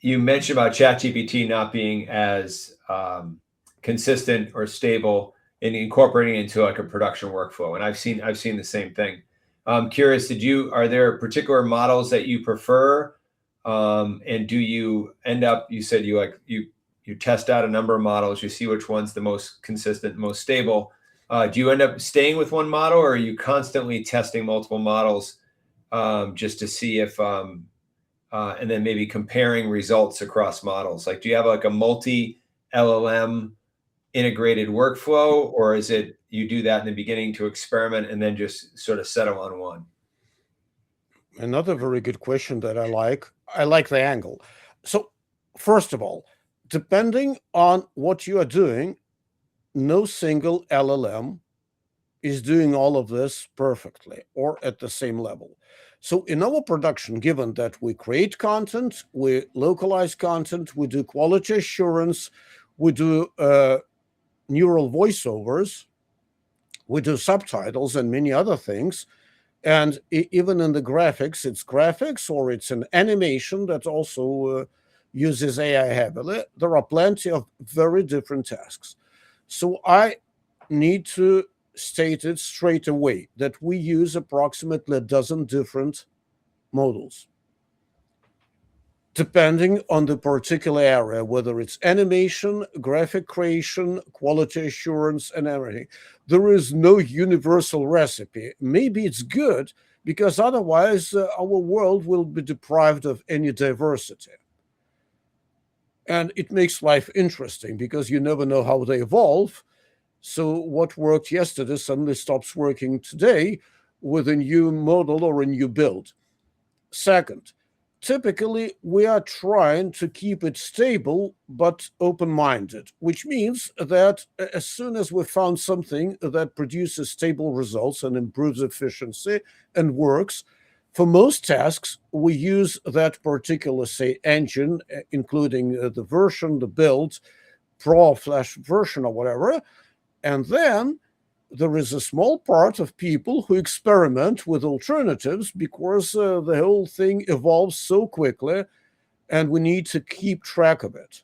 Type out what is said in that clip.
you mentioned about ChatGPT not being as consistent or stable in incorporating into like a production workflow, and I've seen the same thing. I'm curious, are there particular models that you prefer, and do you end up? You said you test out a number of models, you see which one's the most consistent, most stable. Do you end up staying with one model, or are you constantly testing multiple models just to see if and then maybe comparing results across models? Like, do you have like a multi LLM integrated workflow, or is it you do that in the beginning to experiment and then just sort of settle on one? Another very good question that I like. I like the angle. So, first of all, depending on what you are doing, no single LLM is doing all of this perfectly or at the same level. So in our production, given that we create content, we localize content, we do quality assurance, we do neural voiceovers, we do subtitles and many other things. And even in the graphics, it's graphics or it's an animation that also uses AI heavily. There are plenty of very different tasks. So I need to state it straight away that we use approximately a dozen different models, depending on the particular area, whether it's animation, graphic creation, quality assurance, and everything. There is no universal recipe. Maybe it's good because otherwise our world will be deprived of any diversity. And it makes life interesting because you never know how they evolve. So what worked yesterday suddenly stops working today with a new model or a new build. Second, typically we are trying to keep it stable but open-minded, which means that as soon as we found something that produces stable results and improves efficiency and works, for most tasks, we use that particular, say, engine, including the version, the build, pro flash version or whatever. And then there is a small part of people who experiment with alternatives because the whole thing evolves so quickly and we need to keep track of it.